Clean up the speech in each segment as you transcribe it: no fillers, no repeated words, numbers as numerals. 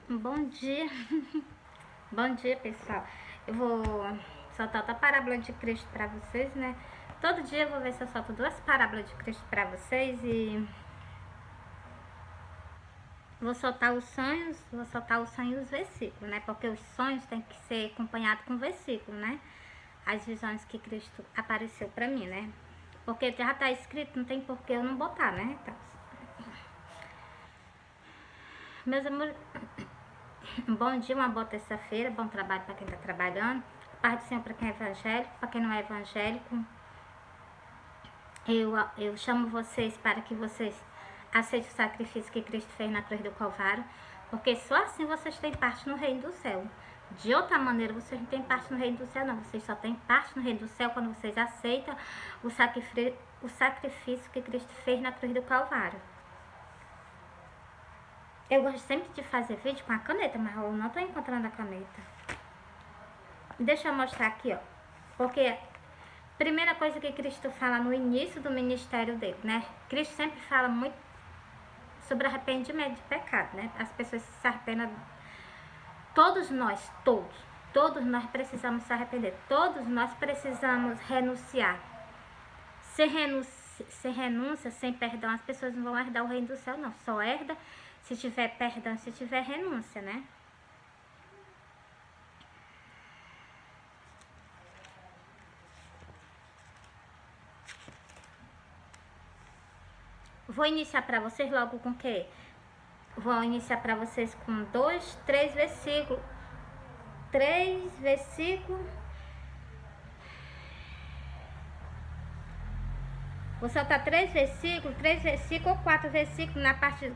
Bom dia, bom dia pessoal. Eu vou soltar outra parábola de Cristo para vocês, né? Todo dia eu vou ver se eu solto duas parábolas de Cristo para vocês e vou soltar os sonhos, e os versículos, né? Porque os sonhos têm que ser acompanhados com versículo, né? As visões que Cristo apareceu para mim, né? Porque já tá escrito, não tem por que eu não botar, né? Então, meus amores, bom dia, uma boa terça-feira, bom trabalho para quem está trabalhando, paz do Senhor para quem é evangélico, para quem não é evangélico. Eu chamo vocês para que vocês aceitem o sacrifício que Cristo fez na cruz do Calvário, porque só assim vocês têm parte no reino do céu. De outra maneira, vocês não têm parte no reino do céu, não. Vocês só têm parte no reino do céu quando vocês aceitam o sacrifício que Cristo fez na cruz do Calvário. Eu gosto sempre de fazer vídeo com a caneta, mas eu não estou encontrando a caneta. Deixa eu mostrar aqui, ó. Porque primeira coisa que Cristo fala no início do ministério dele, né? Cristo sempre fala muito sobre arrependimento de pecado, né? As pessoas se arrependem. Todos nós precisamos se arrepender. Todos nós precisamos renunciar. Sem renúncia, sem perdão, as pessoas não vão herdar o reino do céu, não. Só herda se tiver perdão, se tiver renúncia, né? Vou iniciar para vocês logo com o quê? Vou iniciar para vocês com 3 versículos. 3 versículos. Vou soltar 3 versículos ou 4 versículos na parte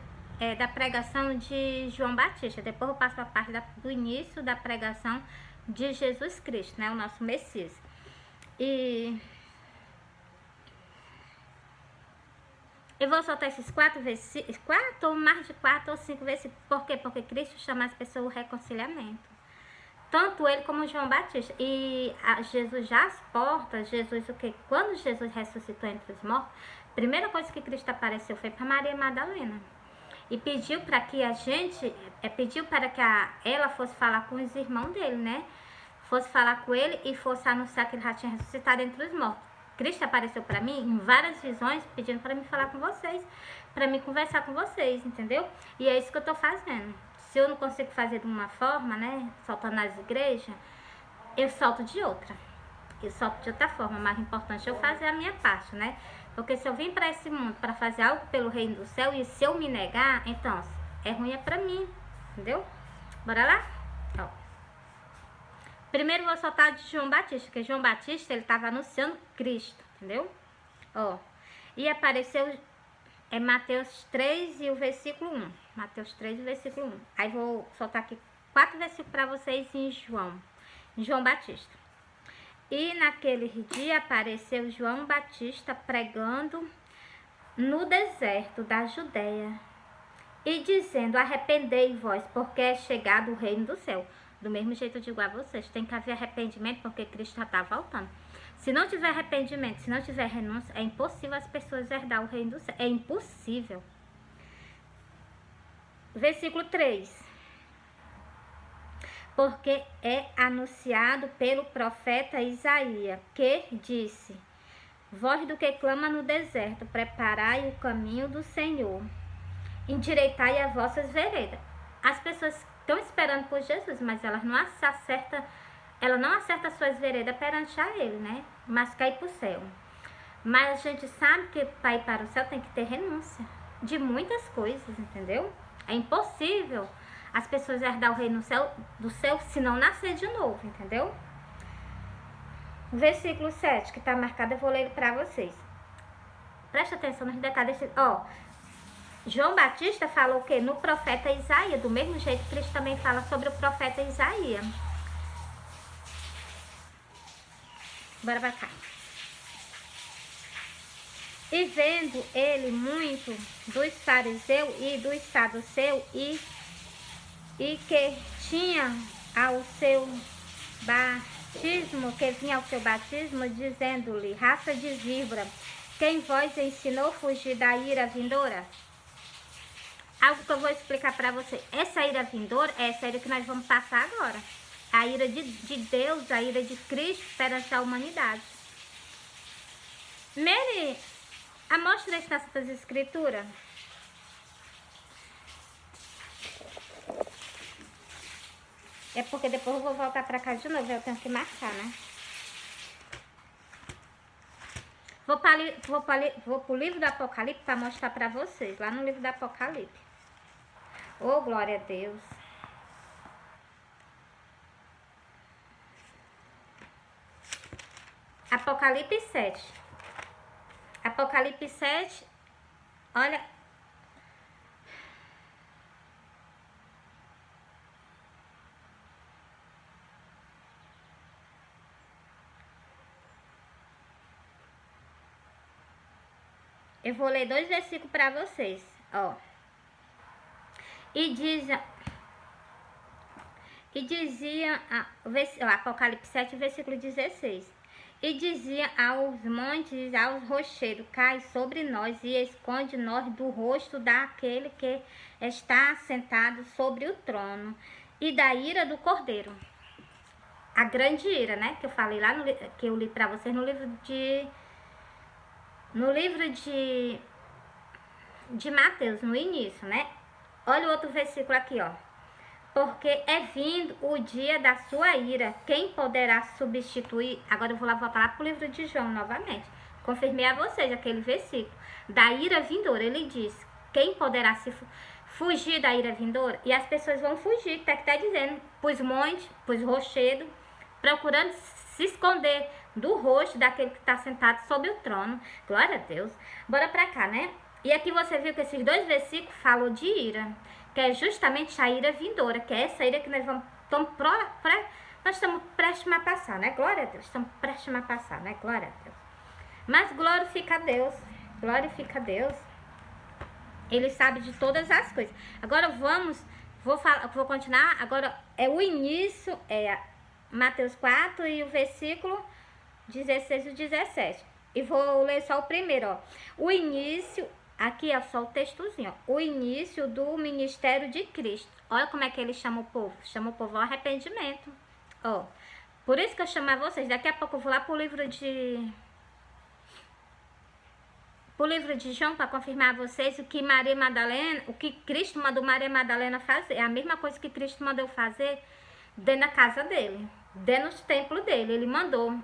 da pregação de João Batista. Depois eu passo a parte do início da pregação de Jesus Cristo, né? O nosso Messias. E eu vou soltar esses 4 versículos, 4 ou mais de 4 ou 5 versículos. Por quê? Porque Cristo chama as pessoas ao reconciliamento. Tanto ele como João Batista. E Jesus já às portas, o que? Quando Jesus ressuscitou entre os mortos, a primeira coisa que Cristo apareceu foi para Maria Madalena. E pediu para que ela fosse falar com os irmãos dele, né? Fosse falar com ele e fosse anunciar que ele já tinha ressuscitado entre os mortos. Cristo apareceu para mim em várias visões, pedindo para me falar com vocês, para me conversar com vocês, entendeu? E é isso que eu tô fazendo. Se eu não consigo fazer de uma forma, né, soltando nas igrejas, eu solto de outra. Eu solto de outra forma, mas o importante é eu fazer a minha parte, né? Porque se eu vim para esse mundo para fazer algo pelo reino do céu e se eu me negar, então é ruim para mim, entendeu? Bora lá? Ó. Primeiro vou soltar de João Batista, porque João Batista, ele estava anunciando Cristo, entendeu? Ó, e apareceu Mateus 3 e o versículo 1. Mateus 3 e o versículo 1. Aí vou soltar aqui 4 versículos para vocês em João Batista. E naquele dia apareceu João Batista pregando no deserto da Judéia e dizendo: arrependei-vos, porque é chegado o reino do céu. Do mesmo jeito eu digo a vocês, tem que haver arrependimento, porque Cristo já está voltando. Se não tiver arrependimento, se não tiver renúncia, é impossível as pessoas herdar o reino do céu. É impossível. Versículo 3. Porque é anunciado pelo profeta Isaías, que disse: voz do que clama no deserto, preparai o caminho do Senhor, endireitai as vossas veredas. As pessoas estão esperando por Jesus, mas elas não acertam, ela não acerta suas veredas perante a ele, né? Mas quer ir para o céu. Mas a gente sabe que para ir para o céu tem que ter renúncia de muitas coisas, entendeu? É impossível as pessoas herdar o reino do céu se não nascer de novo, entendeu? Versículo 7, que está marcado, eu vou ler ele para vocês. Presta atenção nos detalhes. Ó, João Batista falou o quê? No profeta Isaías, do mesmo jeito que Cristo também fala sobre o profeta Isaías. Bora pra cá. E vendo ele muito dos fariseus e dos saduceus e que tinha ao seu batismo, que vinha ao seu batismo, dizendo-lhe: raça de víbora, quem vos ensinou a fugir da ira vindoura? algo que eu vou explicar pra você. Essa ira vindoura é essa ira que nós vamos passar agora. A ira de Deus, a ira de Cristo perante a humanidade. Mary, mostra isso nas Santas Escrituras. É porque depois eu vou voltar pra cá de novo, eu tenho que marcar, né? Vou pro livro do Apocalipse para mostrar para vocês, lá no livro do Apocalipse. Oh, glória a Deus. Apocalipse 7. Apocalipse 7, olha. Eu vou ler 2 versículos para vocês, ó. E dizia, Apocalipse 7, versículo 16. E dizia aos montes e aos rochedos, cai sobre nós e esconde nós do rosto daquele que está sentado sobre o trono e da ira do Cordeiro. A grande ira, né? Que eu falei lá, que eu li para vocês no livro de Mateus, no início, né? Olha o outro versículo aqui, ó. Porque é vindo o dia da sua ira, quem poderá substituir? Agora eu vou voltar lá pro livro de João novamente. Confirmei a vocês aquele versículo. Da ira vindoura, ele diz, quem poderá se fugir da ira vindoura? E as pessoas vão fugir, tá que tá dizendo, pros montes, pros rochedos, procurando se esconder do rosto daquele que está sentado sobre o trono. Glória a Deus. Bora pra cá, né? E aqui você viu que esses 2 versículos falam de ira, que é justamente a ira vindoura, que é essa ira que nós estamos prestes a passar, né? Glória a Deus, estamos prestes a passar, né? Glória a Deus. Mas glorifica a Deus, glorifica a Deus. Ele sabe de todas as coisas. Agora vou continuar, agora é o início, é Mateus 4 e o versículo 16 e 17. E vou ler só o primeiro, ó. O início, aqui é só o textozinho, ó. O início do ministério de Cristo. Olha como é que ele chama o povo. Chama o povo ao arrependimento. Ó. Por isso que eu chamo a vocês. Daqui a pouco eu vou lá pro livro de João para confirmar a vocês o que Maria Madalena, o que Cristo mandou Maria Madalena fazer. É a mesma coisa que Cristo mandou fazer dentro da casa dele, dentro do templo dele. Ele mandou.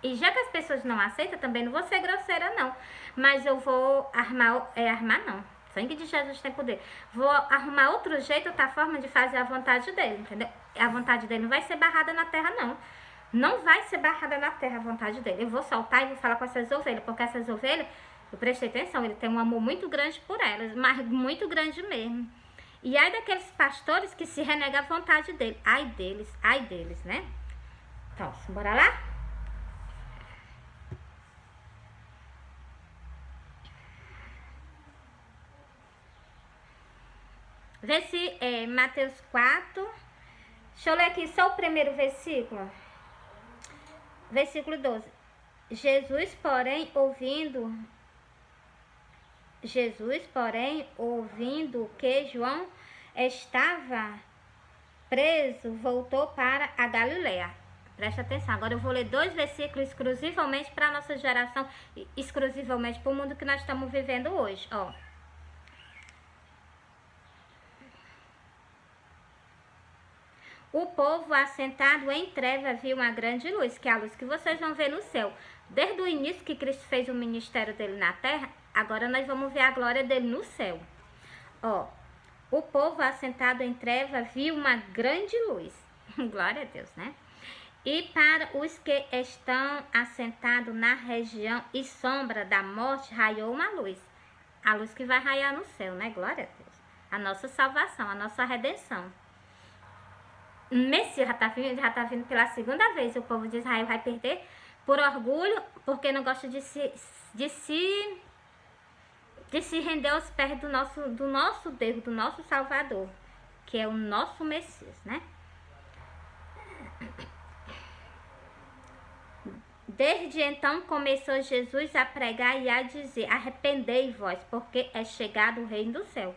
E já que as pessoas não aceitam, também não vou ser grosseira, não. Mas eu vou armar não. Sangue de Jesus tem poder. Vou arrumar outro jeito, outra forma de fazer a vontade dele, entendeu? A vontade dele não vai ser barrada na terra, não. Não vai ser barrada na terra a vontade dele. Eu vou soltar e vou falar com essas ovelhas, porque essas ovelhas, eu prestei atenção, ele tem um amor muito grande por elas, mas muito grande mesmo. E ai daqueles pastores que se renegam a vontade dele. Ai deles, né? Então, bora lá? Mateus 4. Deixa eu ler aqui só o primeiro versículo. Versículo 12. Jesus, porém, ouvindo que João estava preso, voltou para a Galileia. Presta atenção, agora eu vou ler 2 versículos exclusivamente para a nossa geração, exclusivamente para o mundo que nós estamos vivendo hoje, ó. O povo assentado em treva viu uma grande luz, que é a luz que vocês vão ver no céu. Desde o início que Cristo fez o ministério dele na terra, agora nós vamos ver a glória dele no céu. Ó, o povo assentado em treva viu uma grande luz. Glória a Deus, né? E para os que estão assentados na região e sombra da morte, raiou uma luz. A luz que vai raiar no céu, né? Glória a Deus. A nossa salvação, a nossa redenção. Messias já tá vindo pela segunda vez. O povo de Israel vai perder por orgulho, porque não gosta de se render aos pés do nosso Deus, do nosso Salvador, que é o nosso Messias, né? Desde então começou Jesus a pregar e a dizer: arrependei-vos, porque é chegado o reino do céu.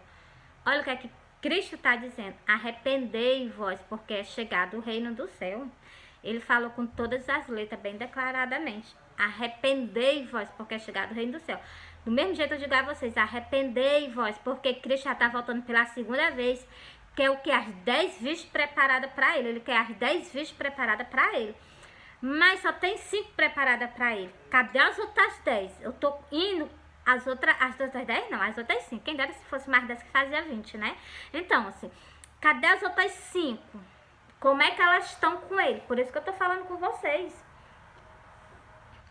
Olha o que é que Cristo está dizendo. Arrependei-vos, porque é chegado o reino do céu. Ele falou com todas as letras, bem declaradamente. Arrependei-vos, porque é chegado o reino do céu. Do mesmo jeito eu digo a vocês, arrependei-vos, porque Cristo já está voltando pela segunda vez, que é o que? As 10 vistas preparadas para ele. Ele quer as 10 vistas preparadas para ele. Mas só tem 5 preparadas para ele. Cadê as outras 10? Eu tô indo, as outras 10 não, as outras 5. Quem dera se fosse mais 10 que fazia 20, né? Então, assim, cadê as outras 5? Como é que elas estão com ele? Por isso que eu tô falando com vocês.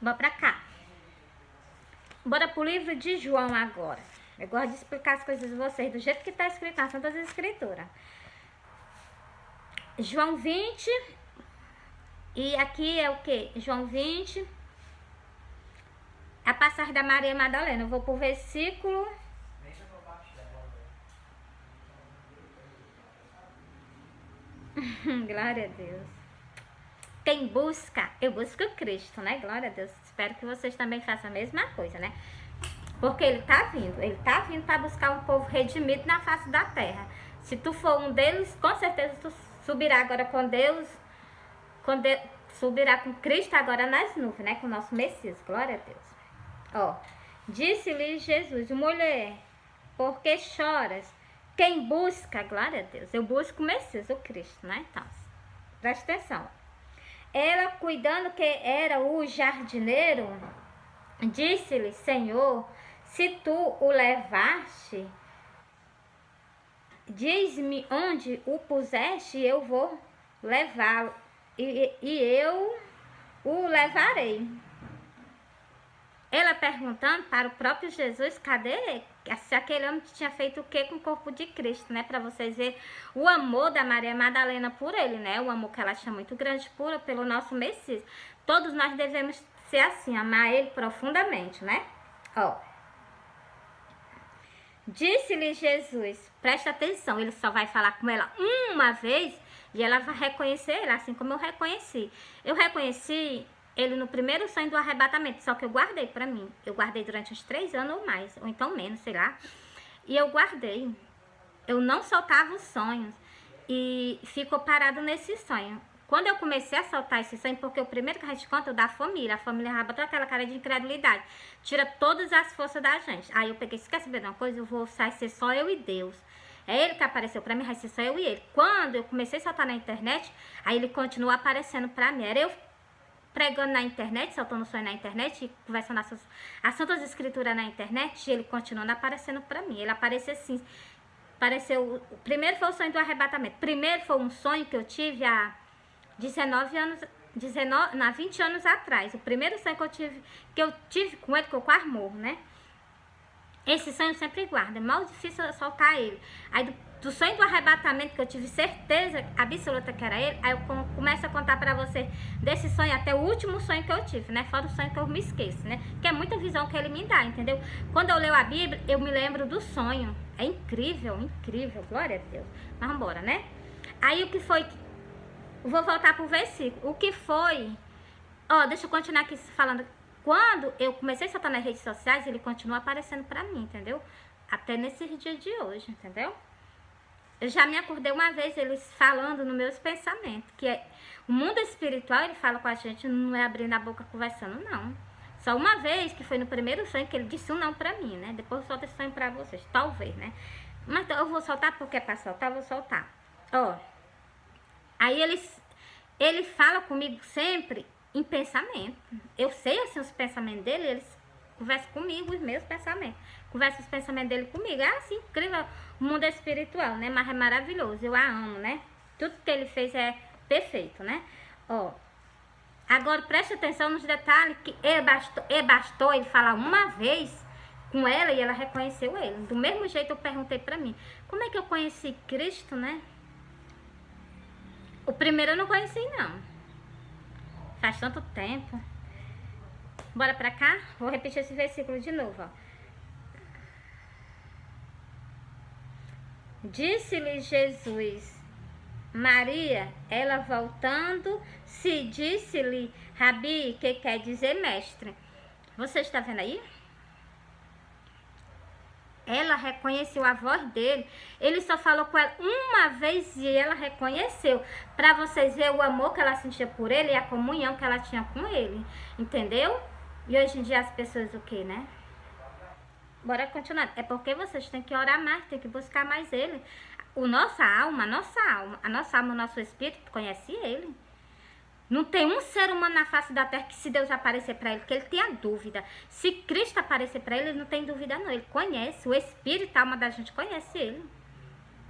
Bora pra cá. Bora pro livro de João agora. Eu gosto de explicar as coisas a vocês do jeito que tá escrito nas Santas Escrituras. João 20. E aqui é o que? João 20. A passagem da Maria Madalena. Eu vou pro versículo... Glória a Deus. Quem busca, eu busco Cristo, né? Glória a Deus. Espero que vocês também façam a mesma coisa, né? Porque ele tá vindo para buscar um povo redimido na face da terra. Se tu for um deles, com certeza tu subirá agora com Deus, subirá com Cristo agora nas nuvens, né? Com o nosso Messias, glória a Deus. Ó, disse-lhe Jesus, mulher, por que choras? Quem busca, glória a Deus, eu busco o Messias, o Cristo, né? Então, presta atenção. Ela, cuidando que era o jardineiro, disse-lhe, Senhor, se tu o levaste, diz-me onde o puseste, eu vou levá-lo, e eu o levarei. Ela perguntando para o próprio Jesus, cadê se aquele homem tinha feito o que com o corpo de Cristo, né? Para vocês verem o amor da Maria Madalena por ele, né? O amor que ela tinha muito grande pelo nosso Messias. Todos nós devemos ser assim, amar ele profundamente, né? Ó. Disse-lhe Jesus, presta atenção, ele só vai falar com ela uma vez e ela vai reconhecer ele, assim como eu reconheci. Eu reconheci ele no primeiro sonho do arrebatamento, só que eu guardei pra mim. Eu guardei durante uns 3 anos ou mais, ou então menos, sei lá. E eu guardei. Eu não soltava os sonhos e ficou parado nesse sonho. Quando eu comecei a soltar esse sonho, porque o primeiro que a gente conta é o da família botou aquela cara de incredulidade, tira todas as forças da gente. Aí eu peguei, se quer saber de uma coisa, eu vou ser só eu e Deus. É ele que apareceu pra mim, vai ser só eu e ele. Quando eu comecei a soltar na internet, aí ele continua aparecendo pra mim. Era eu pregando na internet, soltando sonho na internet, conversando as Santas Escrituras na internet, e ele continuando aparecendo pra mim. Ele apareceu assim, apareceu, primeiro foi o sonho do arrebatamento. Primeiro foi um sonho que eu tive há 20 anos atrás. O primeiro sonho que eu tive com ele, que eu quase morro, né? Esse sonho eu sempre guardo, é mal difícil eu soltar ele. Aí do sonho do arrebatamento, que eu tive certeza absoluta que era ele, aí eu começo a contar pra você desse sonho até o último sonho que eu tive, né? Fora o sonho que eu me esqueço, né? Que é muita visão que ele me dá, entendeu? Quando eu leio a Bíblia, eu me lembro do sonho. É incrível, incrível, glória a Deus. Mas vamos embora, né? Aí o que foi... Vou voltar pro versículo. O que foi... Ó, deixa eu continuar aqui falando. Quando eu comecei a soltar nas redes sociais, ele continua aparecendo pra mim, entendeu? Até nesse dia de hoje, entendeu? Eu já me acordei uma vez eles falando nos meus pensamentos, que é, o mundo espiritual, ele fala com a gente, não é abrindo a boca conversando, não. Só uma vez, que foi no primeiro sonho, que ele disse um não pra mim, né? Depois eu solto esse sonho pra vocês, talvez, né? Mas eu vou soltar porque é pra soltar, eu vou soltar. Ó, aí ele fala comigo sempre em pensamento. Eu sei, assim, os pensamentos dele, eles conversam comigo, os meus pensamentos. Conversa os pensamentos dele comigo. É assim, incrível o mundo espiritual, né? Mas é maravilhoso, eu a amo, né? Tudo que ele fez é perfeito, né? Ó, agora preste atenção nos detalhes que bastou ele falar uma vez com ela e ela reconheceu ele. Do mesmo jeito eu perguntei pra mim, como é que eu conheci Cristo, né? O primeiro eu não conheci, não. Faz tanto tempo. Bora pra cá? Vou repetir esse versículo de novo, ó. Disse-lhe Jesus, Maria, ela voltando, se disse-lhe, Rabi, que quer dizer mestre. Você está vendo aí? Ela reconheceu a voz dele. Ele só falou com ela uma vez e ela reconheceu. Para vocês verem o amor que ela sentia por ele e a comunhão que ela tinha com ele. Entendeu? E hoje em dia as pessoas o que, né? Bora continuar. É porque vocês têm que orar mais, têm que buscar mais ele. A nossa alma, o nosso espírito conhece ele. Não tem um ser humano na face da terra que, se Deus aparecer para ele, que ele tenha dúvida. Se Cristo aparecer para ele, ele não tem dúvida não. Ele conhece, o espírito, a alma da gente conhece ele.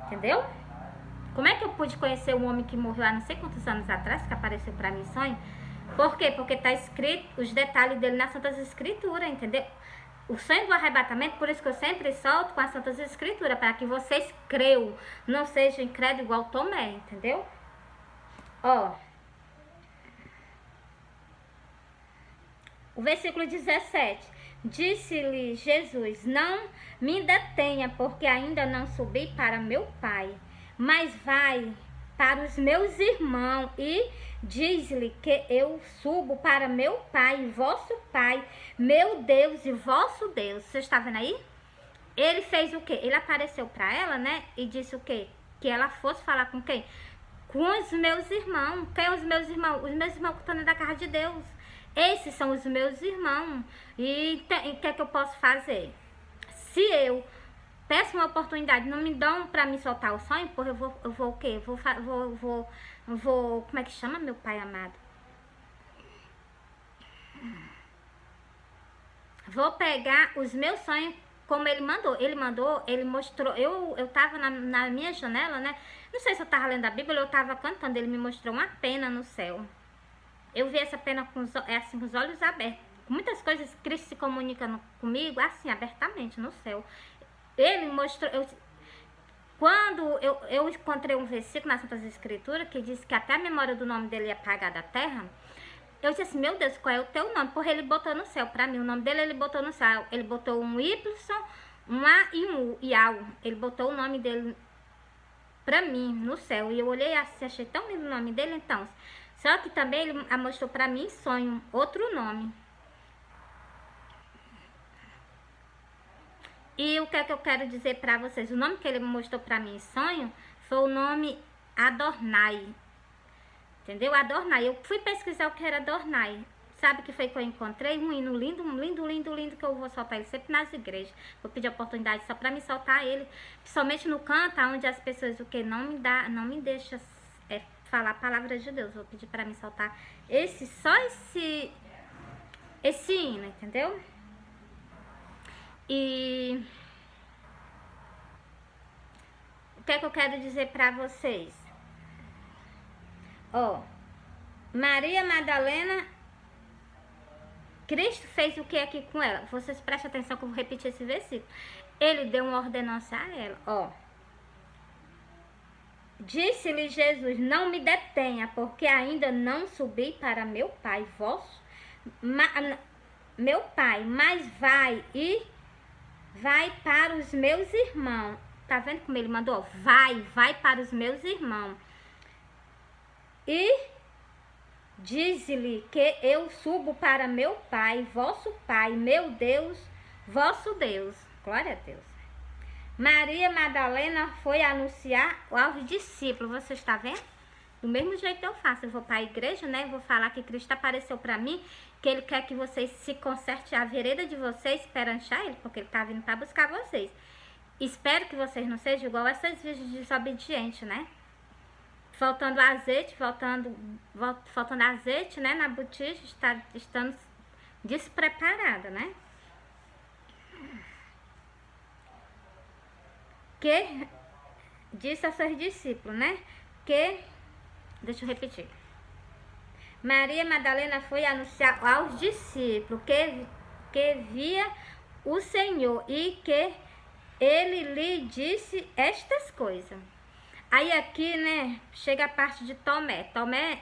Entendeu? Como é que eu pude conhecer um homem que morreu há não sei quantos anos atrás, que apareceu para mim em sonho? Por quê? Porque está escrito os detalhes dele nas Santas Escrituras, entendeu? O sonho do arrebatamento, por isso que eu sempre solto com as Santas Escrituras, para que vocês creiam, não sejam incrédulos igual Tomé, entendeu? Ó. O versículo 17. Disse-lhe Jesus: não me detenha, porque ainda não subi para meu Pai, mas vai para os meus irmãos e diz-lhe que eu subo para meu Pai, vosso Pai, meu Deus e vosso Deus. Você está vendo aí? Ele fez o quê? Ele apareceu para ela, né? E disse o quê? Que ela fosse falar com quem? Com os meus irmãos. Quem os meus irmãos? Os meus irmãos que estão dentro da casa de Deus. Esses são os meus irmãos. E o que é que eu posso fazer? Se eu peço uma oportunidade, não me dão pra me soltar o sonho, porra, eu vou o quê? Vou, como é que chama, meu pai amado? Vou pegar os meus sonhos como ele mandou. Ele mostrou, eu tava na minha janela, né? Não sei se eu tava lendo a Bíblia ou eu tava cantando, ele me mostrou uma pena no céu. Eu vi essa pena com os olhos abertos. Muitas coisas, Cristo se comunica comigo assim, abertamente, no céu. Ele mostrou... Quando eu encontrei um versículo nas Santas Escrituras que diz que até a memória do nome dele ia apagar da terra, eu disse assim, meu Deus, qual é o teu nome? Porque ele botou no céu, pra mim, o nome dele ele botou no céu. Ele botou um Y, um A e um U, e Al. Ele botou o nome dele pra mim, no céu. E eu olhei assim, achei tão lindo o nome dele, então... Só que também ele mostrou pra mim em sonho outro nome. E o que é que eu quero dizer pra vocês? O nome que ele mostrou pra mim em sonho foi o nome Adonai. Entendeu? Adonai. Eu fui pesquisar o que era Adonai. Sabe o que foi que eu encontrei? Um hino lindo, lindo, que eu vou soltar ele sempre nas igrejas. Vou pedir a oportunidade só pra me soltar ele. Principalmente no canto, onde as pessoas o que não me deixa falar a palavra de Deus. Vou pedir pra me soltar esse hino, entendeu? E o que é que eu quero dizer pra vocês? Ó, Maria Madalena, Cristo fez o que aqui com ela? Vocês prestem atenção que eu vou repetir esse versículo. Ele deu uma ordenança a ela, ó. Disse-lhe Jesus: não me detenha, porque ainda não subi para meu Pai, meu Pai, mas vai para os meus irmãos. Tá vendo como ele mandou? Vai para os meus irmãos. E diz-lhe que eu subo para meu Pai, vosso Pai, meu Deus, vosso Deus. Glória a Deus. Maria Madalena foi anunciar aos discípulos. Você está vendo? Do mesmo jeito eu faço. Eu vou para a igreja, né? Vou falar que Cristo apareceu para mim, que Ele quer que vocês se consertem a vereda de vocês perante a Ele, porque Ele está vindo para buscar vocês. Espero que vocês não sejam igual a essas virgens desobedientes, né? Faltando azeite, né? Na botija, estamos despreparados, né? Que disse aos seus discípulos, né? Deixa eu repetir. Maria Madalena foi anunciar aos discípulos que via o Senhor e que ele lhe disse estas coisas. Aí aqui, né, chega a parte de Tomé. Tomé,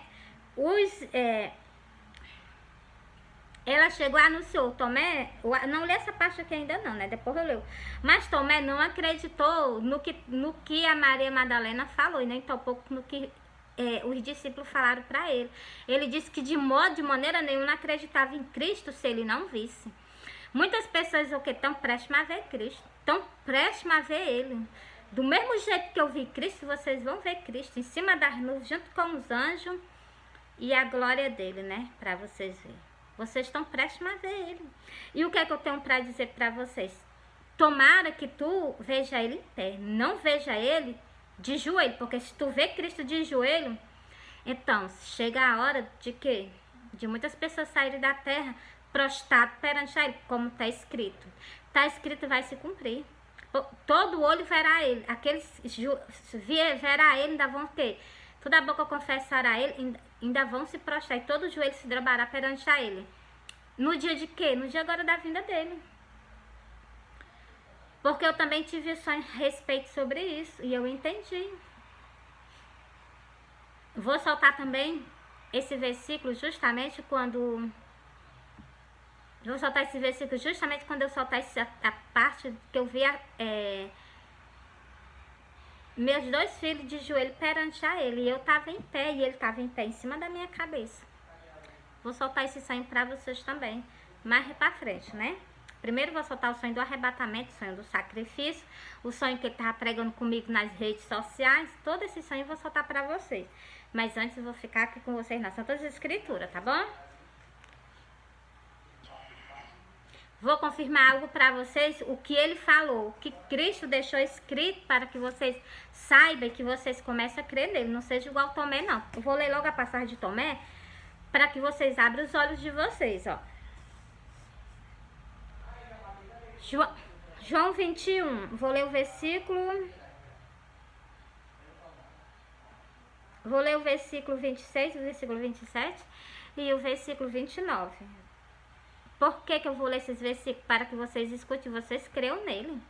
ela chegou e anunciou. Tomé, não li essa parte aqui ainda não, né? Depois eu leio. Mas Tomé não acreditou no que a Maria Madalena falou, e nem tampouco no que os discípulos falaram para ele. Ele disse que de maneira nenhuma acreditava em Cristo se ele não visse. Muitas pessoas o que estão prestes a ver Cristo, estão prestes a ver Ele. Do mesmo jeito que eu vi Cristo, vocês vão ver Cristo em cima das nuvens, junto com os anjos e a glória dele, né? Para vocês verem. Vocês estão prestes a ver Ele. E o que é que eu tenho para dizer para vocês? Tomara que tu veja Ele em pé, não veja Ele de joelho, porque se tu vê Cristo de joelho, então chega a hora de quê? De muitas pessoas saírem da terra prostrado perante Ele, como está escrito. Está escrito e vai se cumprir. Todo olho verá Ele. Aqueles verá Ele, ainda vão ter. Toda a boca confessará Ele, ainda vão se prostrar. E todo joelho se dobrará perante a Ele. No dia de quê? No dia agora da vinda dEle. Porque eu também tive sonho a respeito sobre isso. E eu entendi. Vou soltar também esse versículo justamente quando... Vou soltar esse versículo justamente quando eu soltar a parte que eu via meus 2 filhos de joelho perante a Ele. E eu estava em pé e Ele estava em pé em cima da minha cabeça. Vou soltar esse sonho para vocês também, mais para frente, né? Primeiro vou soltar o sonho do arrebatamento, o sonho do sacrifício, o sonho que Ele estava pregando comigo nas redes sociais. Todo esse sonho eu vou soltar para vocês. Mas antes eu vou ficar aqui com vocês nas Santas Escrituras, tá bom? Vou confirmar algo para vocês, o que Ele falou, o que Cristo deixou escrito para que vocês saibam e que vocês comecem a crer nele. Não seja igual Tomé, não. Eu vou ler logo a passagem de Tomé para que vocês abram os olhos de vocês, ó. João 21, vou ler o versículo... Vou ler o versículo 26, o versículo 27 e o versículo 29. Por que eu vou ler esses versículos? Para que vocês escutem e vocês creiam nele.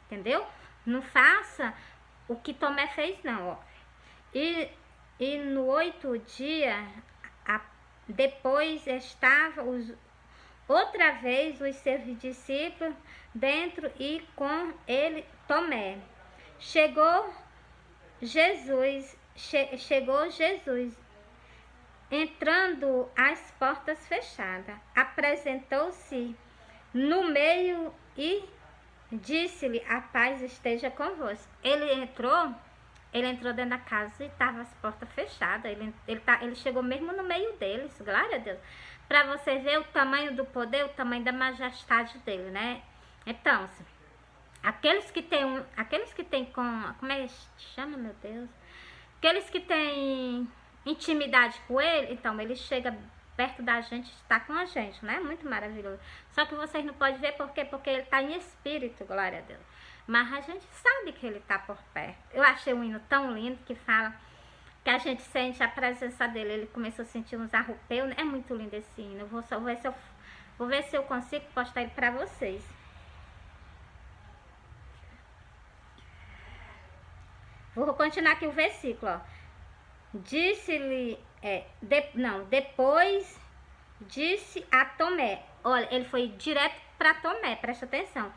Entendeu? Não faça o que Tomé fez, não. Ó. E no 8º dia, depois estavam outra vez os seus discípulos dentro e com ele Tomé. Chegou Jesus, entrando às portas fechadas, apresentou-se no meio e disse-lhe: a paz esteja convosco. Ele entrou dentro da casa e estava as portas fechadas. Ele chegou mesmo no meio deles, glória a Deus. Para você ver o tamanho do poder, o tamanho da majestade dele, né? Então, aqueles que têm como é que chama, meu Deus? Aqueles que têm intimidade com ele, então ele chega perto da gente, está com a gente, né? Muito maravilhoso. Só que vocês não podem ver por quê? Porque ele está em espírito, glória a Deus. Mas a gente sabe que ele está por perto. Eu achei um hino tão lindo que fala que a gente sente a presença dele. Ele começou a sentir uns arrupeus, né? É muito lindo esse hino. Vou ver se eu consigo postar ele para vocês. Vou continuar aqui o versículo, ó. Disse-lhe, depois disse a Tomé. Olha, ele foi direto para Tomé, presta atenção.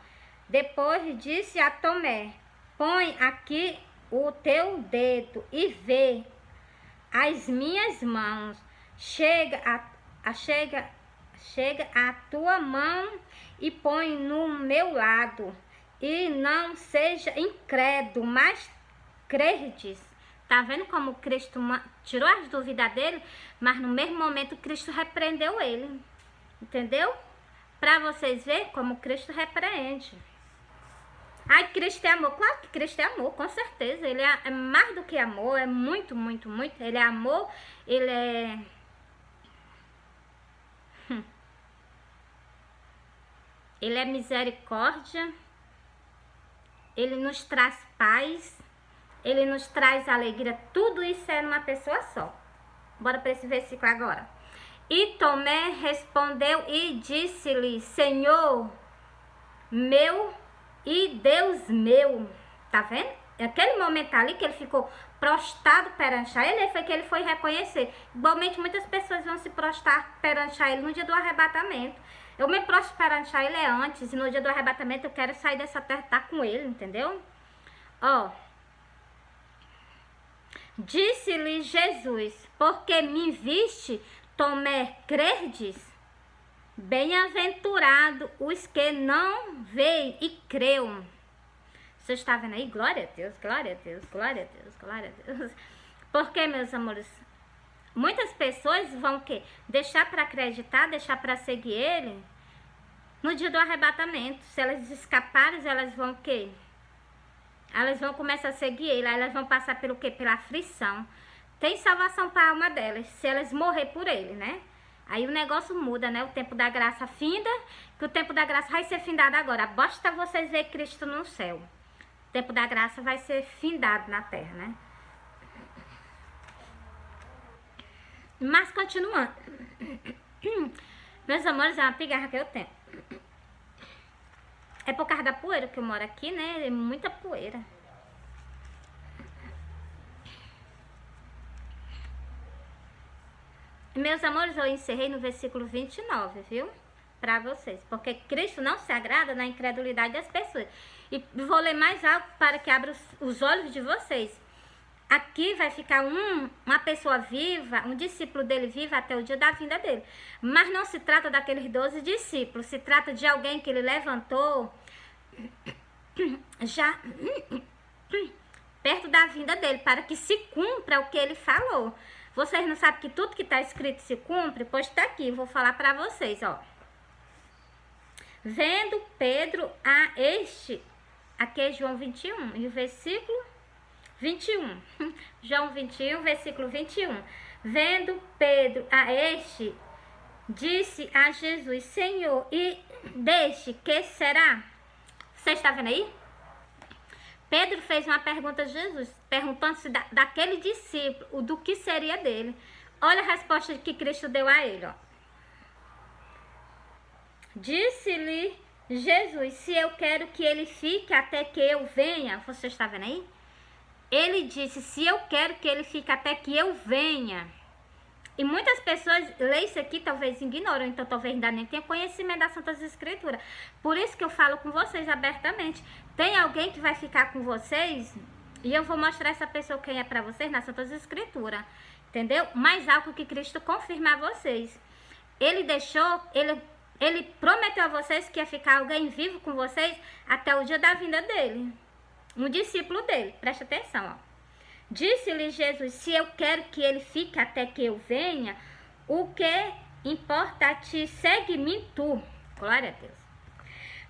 Depois disse a Tomé: põe aqui o teu dedo e vê as minhas mãos. Chega a tua mão e põe no meu lado. E não seja incrédulo, mas crerdes. Tá vendo como Cristo tirou as dúvidas dele, mas no mesmo momento Cristo repreendeu ele. Entendeu? Para vocês verem como Cristo repreende. Ai, Cristo é amor. Claro que Cristo é amor, com certeza. Ele é mais do que amor, é muito, muito, muito. Ele é amor, ele é... Ele é misericórdia. Ele nos traz paz. Ele nos traz alegria. Tudo isso é numa pessoa só. Bora para esse versículo agora. E Tomé respondeu e disse-lhe: Senhor meu e Deus meu. Tá vendo? Aquele momento ali que ele ficou prostrado perante a ele, foi que ele foi reconhecer. Igualmente muitas pessoas vão se prostrar perante a ele no dia do arrebatamento. Eu me prostro perante a ele antes, e no dia do arrebatamento eu quero sair dessa terra e estar com ele, entendeu? Ó. Disse-lhe Jesus: porque me viste, Tomé, crerdes? Bem-aventurado os que não veem e creu. Você está vendo aí? Glória a Deus, glória a Deus, glória a Deus, glória a Deus. Porque, meus amores, muitas pessoas vão o quê? Deixar para acreditar, deixar para seguir ele no dia do arrebatamento. Se elas escaparem, elas vão o quê? Elas vão começar a seguir ele, aí elas vão passar pelo quê? Pela aflição. Tem salvação para a alma delas, se elas morrer por ele, né? Aí o negócio muda, né? O tempo da graça finda, que o tempo da graça vai ser findado agora. Basta vocês ver Cristo no céu. O tempo da graça vai ser findado na terra, né? Mas continuando. Meus amores, é uma pigarra que eu tenho. É por causa da poeira que eu moro aqui, né? É muita poeira. Meus amores, eu encerrei no versículo 29, viu? Para vocês. Porque Cristo não se agrada na incredulidade das pessoas. E vou ler mais algo para que abra os olhos de vocês. Aqui vai ficar uma pessoa viva, um discípulo dele vivo até o dia da vinda dele. Mas não se trata daqueles 12 discípulos. Se trata de alguém que ele levantou já perto da vinda dele, para que se cumpra o que ele falou. Vocês não sabem que tudo que está escrito se cumpre? Pois está aqui, vou falar para vocês, ó. Vendo Pedro a este, aqui é João 21, e o versículo 21. João 21, versículo 21. Vendo Pedro a este, disse a Jesus: Senhor, e deste que será? Você está vendo aí? Pedro fez uma pergunta a Jesus, perguntando-se daquele discípulo, do que seria dele. Olha a resposta que Cristo deu a ele, ó. Disse-lhe Jesus: se eu quero que ele fique até que eu venha. Você está vendo aí? Ele disse: se eu quero que ele fique até que eu venha. E muitas pessoas leem isso aqui, talvez ignoram, então talvez ainda nem tenham conhecimento das Santas Escrituras. Por isso que eu falo com vocês abertamente. Tem alguém que vai ficar com vocês, e eu vou mostrar essa pessoa quem é para vocês nas Santas Escrituras. Entendeu? Mais algo que Cristo confirma a vocês. Ele deixou, ele prometeu a vocês que ia ficar alguém vivo com vocês até o dia da vinda dele. Um discípulo dele, presta atenção, ó. Disse-lhe Jesus: se eu quero que ele fique até que eu venha, o que importa a ti? Segue-me tu. Glória a Deus.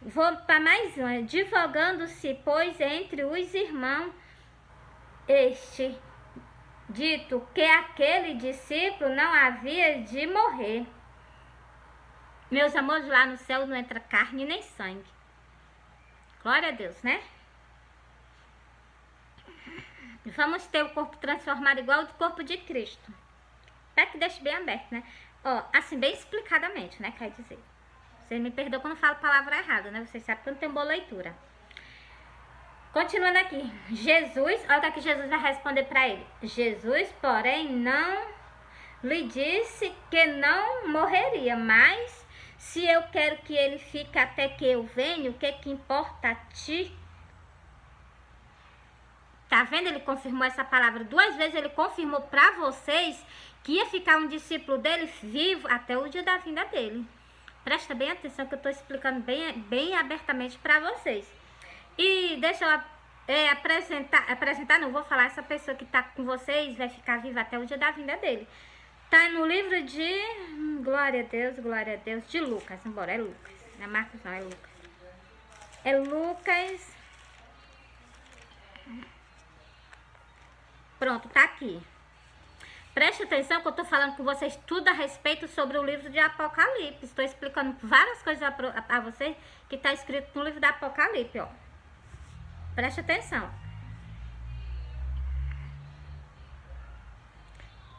Vou para mais uma. Divulgando-se, pois, entre os irmãos, este dito que aquele discípulo não havia de morrer. Meus amores, lá no céu não entra carne nem sangue. Glória a Deus, né? Vamos ter o corpo transformado igual ao do corpo de Cristo. Para que deixe bem aberto, né? Ó, assim, bem explicadamente, né? Quer dizer. Vocês me perdoam quando eu falo palavra errada, né? Vocês sabem que eu não tenho boa leitura. Continuando aqui. Jesus, olha o que Jesus vai responder para ele. Jesus, porém, não lhe disse que não morreria, mas se eu quero que ele fique até que eu venha, o que importa a ti? Tá vendo? Ele confirmou essa palavra 2 vezes. Ele confirmou para vocês que ia ficar um discípulo dele vivo até o dia da vinda dele. Presta bem atenção que eu estou explicando bem abertamente para vocês. E deixa eu apresentar, não vou falar, essa pessoa que está com vocês vai ficar viva até o dia da vinda dele. Tá no livro de, glória a Deus, de Lucas. Embora, é Lucas. Não é Marcos, não, é Lucas. É Lucas. Pronto, tá aqui. Preste atenção que eu tô falando com vocês tudo a respeito sobre o livro de Apocalipse. Estou explicando várias coisas a vocês que tá escrito no livro do Apocalipse, ó. Preste atenção.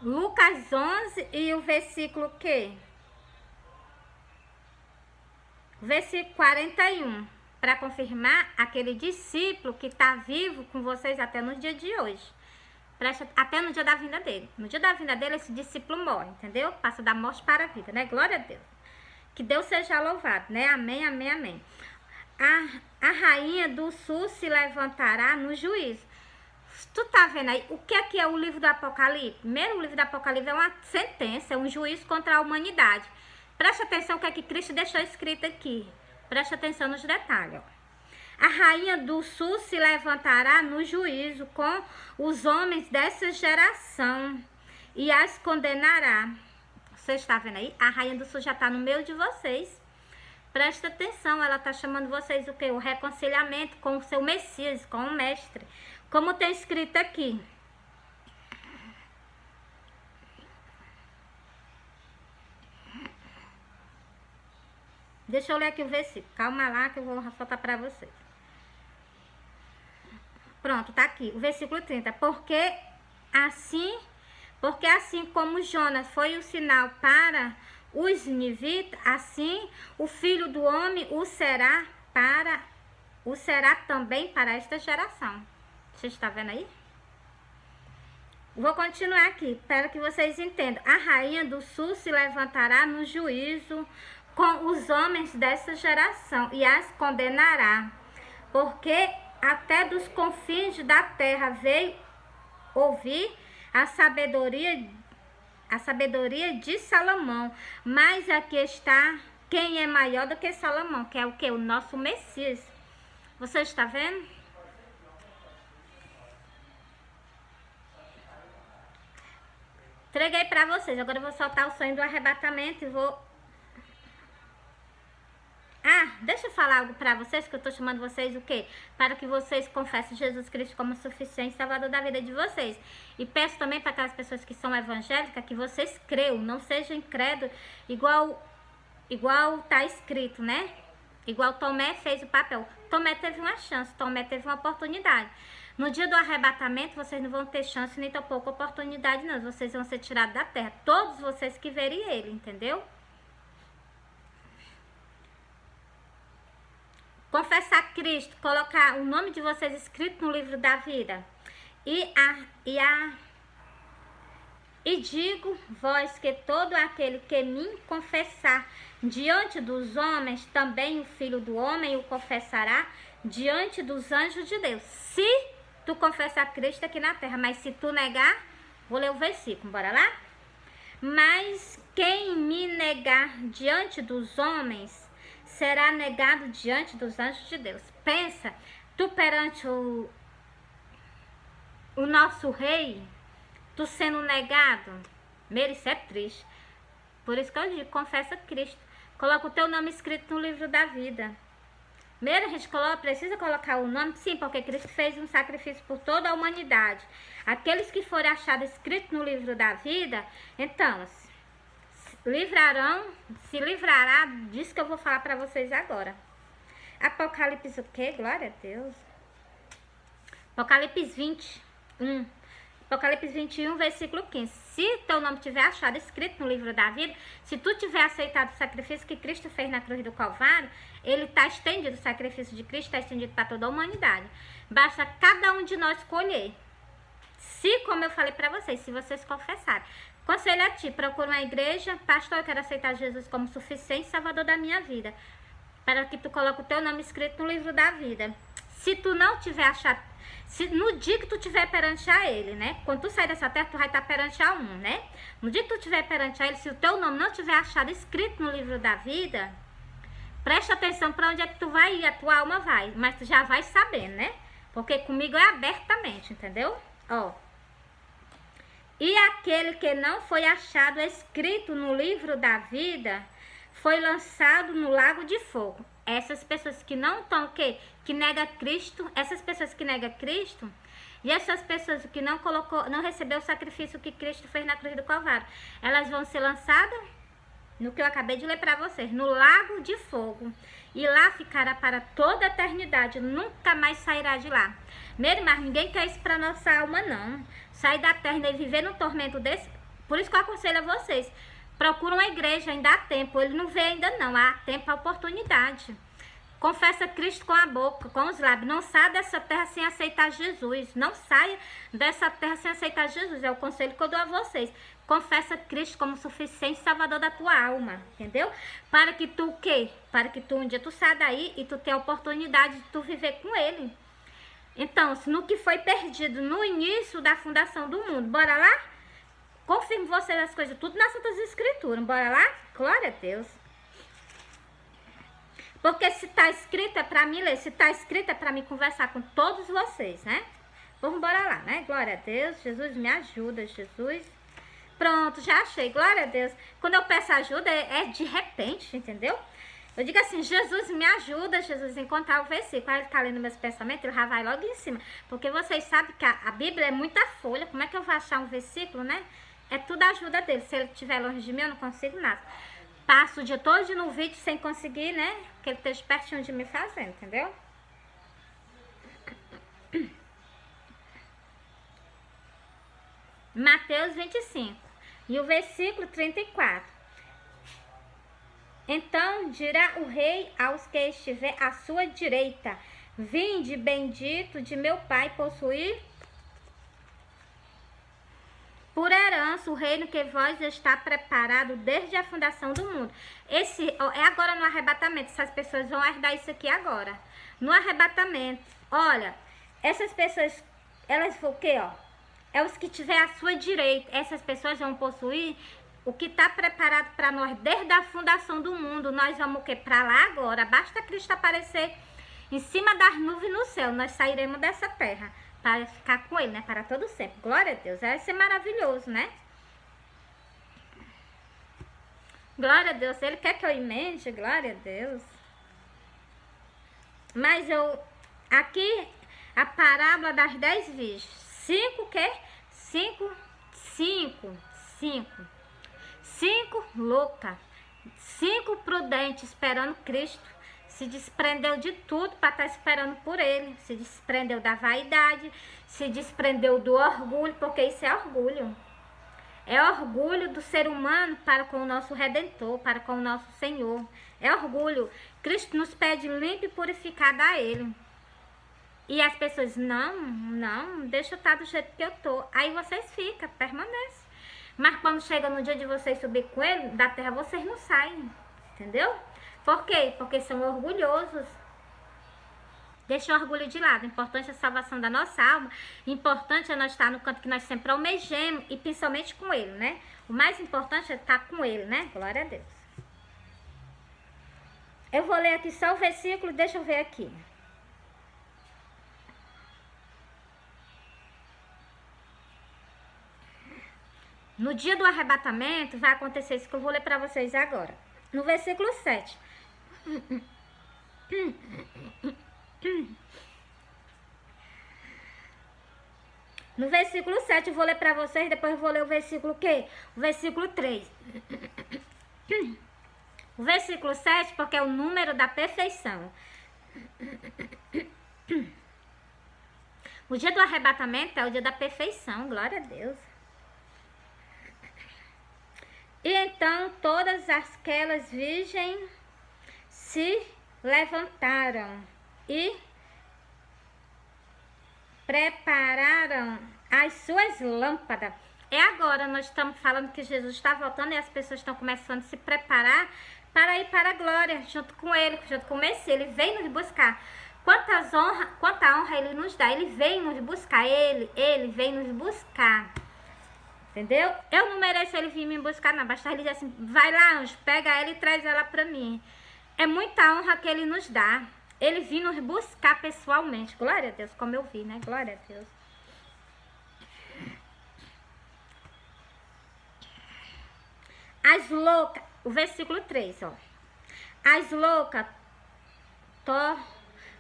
Lucas 11 e o versículo quê? Versículo 41. Para confirmar aquele discípulo que tá vivo com vocês até no dia de hoje. Até no dia da vinda dele. No dia da vinda dele, esse discípulo morre, entendeu? Passa da morte para a vida, né? Glória a Deus. Que Deus seja louvado, né? Amém, amém, amém. A rainha do sul se levantará no juízo. Tu tá vendo aí? O que é o livro do Apocalipse? Primeiro, o livro do Apocalipse é uma sentença, é um juízo contra a humanidade. Preste atenção o que é que Cristo deixou escrito aqui. Preste atenção nos detalhes. A rainha do sul se levantará no juízo com os homens dessa geração e as condenará. Você está vendo aí? A rainha do sul já está no meio de vocês. Presta atenção, ela está chamando vocês o quê? O reconciliamento com o seu Messias, com o mestre. Como tem escrito aqui. Deixa eu ler aqui o versículo. Calma lá que eu vou soltar para vocês. Pronto, tá aqui. O versículo 30. Porque assim como Jonas foi o sinal para os ninivitas, assim o Filho do Homem o será também para esta geração. Você está vendo aí? Vou continuar aqui, para que vocês entendam. A rainha do sul se levantará no juízo com os homens dessa geração e as condenará, porque até dos confins da terra veio ouvir a sabedoria de Salomão. Mas aqui está quem é maior do que Salomão, que é o que? O nosso Messias. Você está vendo? Entreguei para vocês. Agora eu vou soltar o sonho do arrebatamento e vou... deixa eu falar algo para vocês, que eu tô chamando vocês o quê? Para que vocês confessem Jesus Cristo como suficiente salvador da vida de vocês. E peço também para aquelas pessoas que são evangélicas que vocês creiam, não sejam incrédulos, igual tá escrito, né? Igual Tomé fez o papel. Tomé teve uma chance, Tomé teve uma oportunidade. No dia do arrebatamento, vocês não vão ter chance nem tão pouca oportunidade, não. Vocês vão ser tirados da terra. Todos vocês que verem ele, entendeu? Confessar Cristo, colocar o nome de vocês escrito no livro da vida. E digo vós que todo aquele que me confessar diante dos homens, também o Filho do Homem o confessará diante dos anjos de Deus. Se tu confessar Cristo aqui na terra, mas se tu negar, vou ler o versículo, bora lá? Mas quem me negar diante dos homens, será negado diante dos anjos de Deus. Pensa, tu perante o nosso rei, tu sendo negado, isso é triste. Por isso que eu digo, confessa Cristo. Coloca o teu nome escrito no livro da vida. Primeiro a gente precisa colocar o nome, sim, porque Cristo fez um sacrifício por toda a humanidade. Aqueles que forem achados escritos no livro da vida, então, se livrará disso que eu vou falar para vocês agora. Apocalipse o quê? Glória a Deus. Apocalipse 21. Apocalipse 21, versículo 15. Se teu nome tiver achado escrito no livro da vida, se tu tiver aceitado o sacrifício que Cristo fez na cruz do Calvário, ele está estendido, o sacrifício de Cristo está estendido para toda a humanidade. Basta cada um de nós escolher. Se, como eu falei para vocês, se vocês confessarem. Conselho a ti, procura uma igreja, pastor, eu quero aceitar Jesus como suficiente salvador da minha vida, para que tu coloque o teu nome escrito no livro da vida. Se tu não tiver achado, no dia que tu tiver perante a ele, né? Quando tu sair dessa terra, tu vai estar perante a um, né? No dia que tu tiver perante a ele, se o teu nome não tiver achado escrito no livro da vida, presta atenção para onde é que tu vai ir, a tua alma vai, mas tu já vai sabendo, né? Porque comigo é abertamente, entendeu? Ó. E aquele que não foi achado escrito no livro da vida foi lançado no lago de fogo. Essas pessoas que não estão, o quê? Que nega Cristo, essas pessoas que negam Cristo, e essas pessoas que não recebeu o sacrifício que Cristo fez na cruz do Calvário, elas vão ser lançadas no que eu acabei de ler para vocês, no lago de fogo. E lá ficará para toda a eternidade, nunca mais sairá de lá. Meu irmão, ninguém quer isso para nossa alma, não. Sair da terra e viver num tormento desse. Por isso que eu aconselho a vocês, procura uma igreja, ainda há tempo. Ele não vê ainda não, há tempo, há oportunidade. Confessa Cristo com a boca, com os lábios. Não saia dessa terra sem aceitar Jesus. Não saia dessa terra sem aceitar Jesus. É o conselho que eu dou a vocês. Confessa Cristo como suficiente salvador da tua alma, entendeu? Para que tu o quê? Para que tu um dia tu saia daí e tu tenha a oportunidade de tu viver com ele. Então, no que foi perdido no início da fundação do mundo, bora lá? confirmo vocês as coisas, tudo nas Santas Escrituras. Bora lá? Glória a Deus. Porque se tá escrito é pra mim ler, se tá escrito é pra mim conversar com todos vocês, né? Vamos embora lá, né? Glória a Deus. Jesus, me ajuda, Jesus. Pronto, já achei. Glória a Deus. Quando eu peço ajuda, é de repente, entendeu? Eu digo assim, Jesus, me ajuda, Jesus, a encontrar o versículo. Aí ele tá lendo meus pensamentos, ele já vai logo em cima. Porque vocês sabem que a Bíblia é muita folha. Como é que eu vou achar um versículo, né? É tudo a ajuda dele. Se ele estiver longe de mim, eu não consigo nada. Passo o dia todo no vídeo sem conseguir, né? Que ele esteja pertinho de me fazendo, entendeu? Mateus 25. E o versículo 34. Então dirá o rei aos que estiver à sua direita: vinde, bendito de meu Pai, possuir por herança o reino que vós está preparado desde a fundação do mundo. Esse é agora no arrebatamento. Essas pessoas vão herdar isso aqui agora. No arrebatamento. Olha, essas pessoas, elas vão o quê, ó? É os que tiver à sua direita. Essas pessoas vão possuir o que está preparado para nós desde a fundação do mundo. Nós vamos o quê? Para lá agora. Basta Cristo aparecer em cima das nuvens no céu. Nós sairemos dessa terra para ficar com ele, né? Para todo sempre. Glória a Deus. Vai ser maravilhoso, né? Glória a Deus. Ele quer que eu emende. Glória a Deus. Mas eu... Aqui, a parábola das 10 virgens. 5 o quê? 5 louca. 5 prudente esperando Cristo. Se desprendeu de tudo para estar esperando por ele. Se desprendeu da vaidade. Se desprendeu do orgulho, porque isso é orgulho. É orgulho do ser humano para com o nosso Redentor, para com o nosso Senhor. É orgulho. Cristo nos pede limpo e purificado a ele. E as pessoas, não, deixa eu estar do jeito que eu tô. Aí vocês ficam, permanecem. Mas quando chega no dia de vocês subir com ele, da terra vocês não saem. Entendeu? Por quê? Porque são orgulhosos. Deixa o orgulho de lado. Importante é a salvação da nossa alma. Importante é nós estar no canto que nós sempre almejemos. E principalmente com ele, né? O mais importante é estar com ele, né? Glória a Deus. Eu vou ler aqui só o versículo. Deixa eu ver aqui. No dia do arrebatamento vai acontecer isso que eu vou ler para vocês agora. No versículo 7. No versículo 7 eu vou ler para vocês, depois eu vou ler o versículo o quê? O versículo 3. O versículo 7 porque é o número da perfeição. O dia do arrebatamento é o dia da perfeição, glória a Deus. E então todas aquelas virgens se levantaram e prepararam as suas lâmpadas. É agora, nós estamos falando que Jesus está voltando e as pessoas estão começando a se preparar para ir para a glória, junto com ele, junto com o Messias. Ele vem nos buscar. Quanta honra ele nos dá. Ele vem nos buscar, ele vem nos buscar. Entendeu? Eu não mereço ele vir me buscar, não. Basta ele dizer assim, vai lá, anjo, pega ela e traz ela para mim. É muita honra que ele nos dá. Ele vir nos buscar pessoalmente. Glória a Deus, como eu vi, né? Glória a Deus. As loucas, o versículo 3, ó. As loucas,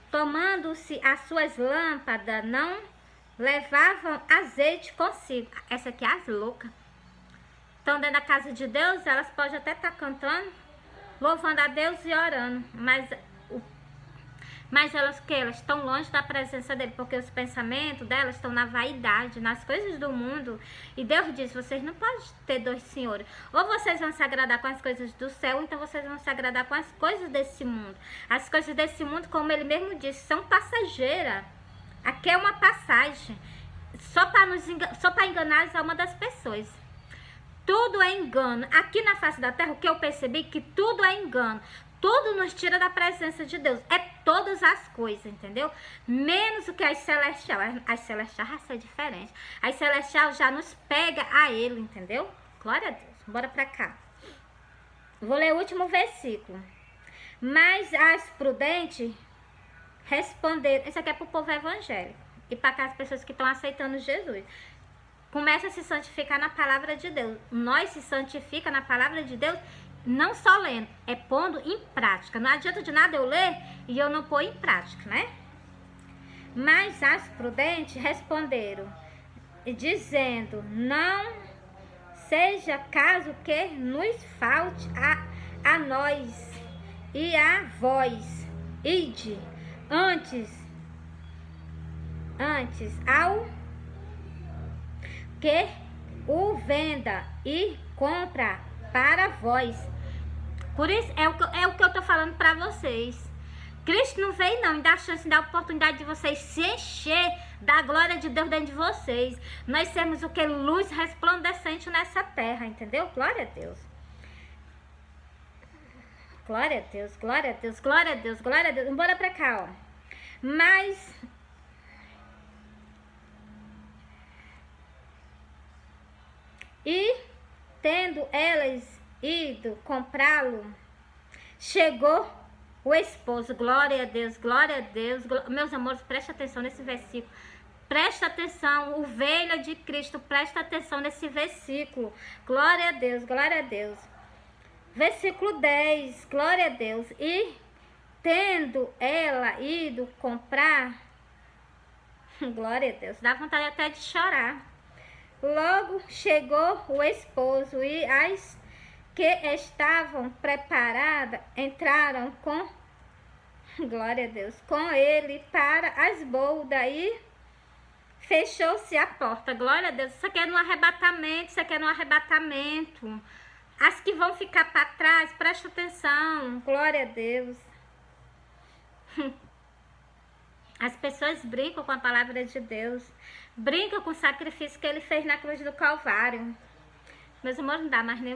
tomando-se as suas lâmpadas, não levavam azeite consigo. Essa aqui é as loucas. Estão dentro da casa de Deus, elas podem até estar cantando, louvando a Deus e orando, mas elas que elas estão longe da presença dele, porque os pensamentos delas estão na vaidade, nas coisas do mundo. E Deus diz, vocês não podem ter dois senhores. Ou vocês vão se agradar com as coisas do céu, ou então vocês vão se agradar com as coisas desse mundo. As coisas desse mundo, como ele mesmo disse, são passageiras. Aqui é uma passagem, só para enganar as almas das pessoas. Tudo é engano. Aqui na face da terra, o que eu percebi que tudo é engano. Tudo nos tira da presença de Deus. É todas as coisas, entendeu? Menos o que as celestiais. As celestiais vai ser diferente. As celestiais já nos pega a ele, entendeu? Glória a Deus. Bora pra cá. Vou ler o último versículo. Mas as prudentes responderam. Isso aqui é pro povo evangélico. E para aquelas pessoas que estão aceitando Jesus. Começa a se santificar na palavra de Deus. Nós se santifica na palavra de Deus, não só lendo, é pondo em prática. Não adianta de nada eu ler e eu não pôr em prática, né? Mas as prudentes responderam, dizendo, não seja caso que nos falte a nós e a vós, ide antes ao que o venda e compra para vós. Por isso é o que eu tô falando para vocês. Cristo não veio não, e dá a chance, dá a oportunidade de vocês se encher da glória de Deus dentro de vocês. Nós temos o que? Luz resplandecente nessa terra, entendeu? Glória a Deus. Glória a Deus, glória a Deus, glória a Deus, glória a Deus. Bora pra cá, ó. Mas e tendo elas ido comprá-lo, chegou o esposo. Glória a Deus, glória a Deus. Meus amores, presta atenção nesse versículo. Presta atenção, ovelha de Cristo, presta atenção nesse versículo. Glória a Deus, glória a Deus. Versículo 10, glória a Deus. E tendo ela ido comprar, glória a Deus, dá vontade até de chorar. Logo chegou o esposo e as que estavam preparadas entraram com, glória a Deus, com ele para as bodas e fechou-se a porta. Glória a Deus. Isso aqui é no arrebatamento, isso aqui é no arrebatamento. As que vão ficar para trás, presta atenção. Glória a Deus. As pessoas brincam com a palavra de Deus. Brincam com o sacrifício que ele fez na cruz do Calvário. Meus amores, não dá mais nem...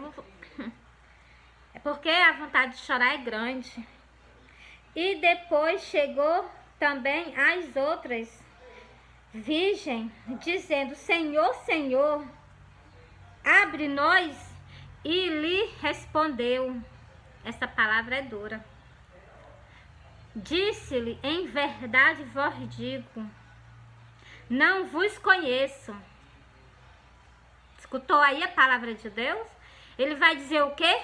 É porque a vontade de chorar é grande. E depois chegou também as outras virgens, dizendo, Senhor, Senhor, abre nós. E lhe respondeu, essa palavra é dura. Disse-lhe, em verdade vos digo, não vos conheço. Escutou aí a palavra de Deus? Ele vai dizer o quê?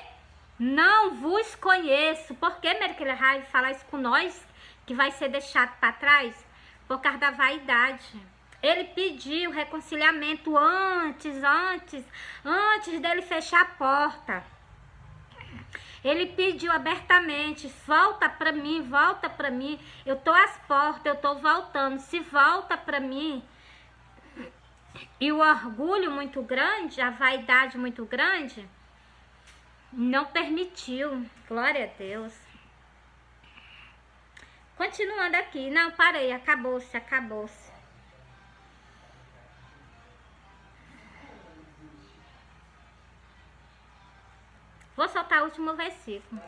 Não vos conheço. Por que, Mary, que ele vai falar isso com nós, que vai ser deixado para trás? Por causa da vaidade. Ele pediu reconciliamento antes dele fechar a porta. Ele pediu abertamente, volta para mim, eu tô às portas, eu tô voltando, se volta para mim. E o orgulho muito grande, a vaidade muito grande, não permitiu. Glória a Deus. Continuando aqui, não, parei, acabou-se. Vou soltar o último versículo.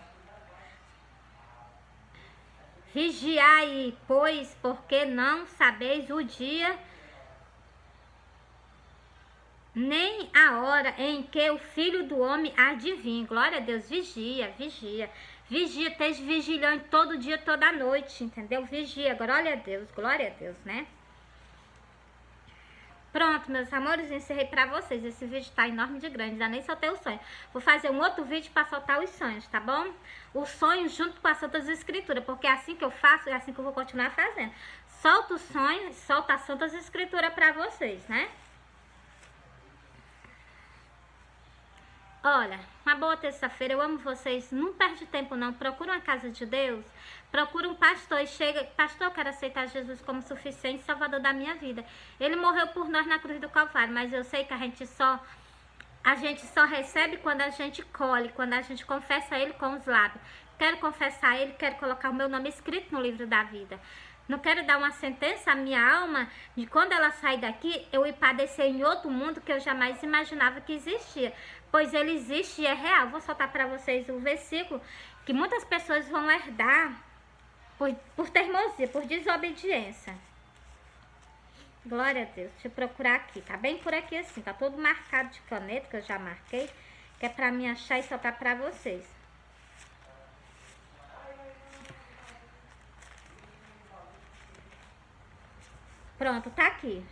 Vigiai, pois, porque não sabeis o dia nem a hora em que o Filho do Homem há de vir. Glória a Deus, vigia. Vigia, esteja vigilante todo dia, toda noite, entendeu? Vigia, glória a Deus, né? Pronto, meus amores, encerrei pra vocês. Esse vídeo tá enorme de grande, ainda nem soltei o sonho. Vou fazer um outro vídeo pra soltar os sonhos, tá bom? Os sonhos junto com as Santas Escrituras, porque é assim que eu faço e é assim que eu vou continuar fazendo. Solta os sonhos, solta as Santas Escrituras pra vocês, né? Olha, uma boa terça-feira, eu amo vocês, não perde tempo não, procura uma casa de Deus, procura um pastor e chega, pastor, eu quero aceitar Jesus como suficiente salvador da minha vida. Ele morreu por nós na cruz do Calvário, mas eu sei que a gente só recebe quando a gente colhe, quando a gente confessa Ele com os lábios. Quero confessar Ele, quero colocar o meu nome escrito no livro da vida. Não quero dar uma sentença à minha alma de quando ela sair daqui, eu ir padecer em outro mundo que eu jamais imaginava que existia. Pois ele existe e é real. Vou soltar para vocês o versículo que muitas pessoas vão herdar por teimosia, por desobediência. Glória a Deus. Deixa eu procurar aqui. Tá bem por aqui assim. Tá todo marcado de caneta, que eu já marquei. Que é pra mim achar e soltar pra vocês. Pronto, tá aqui.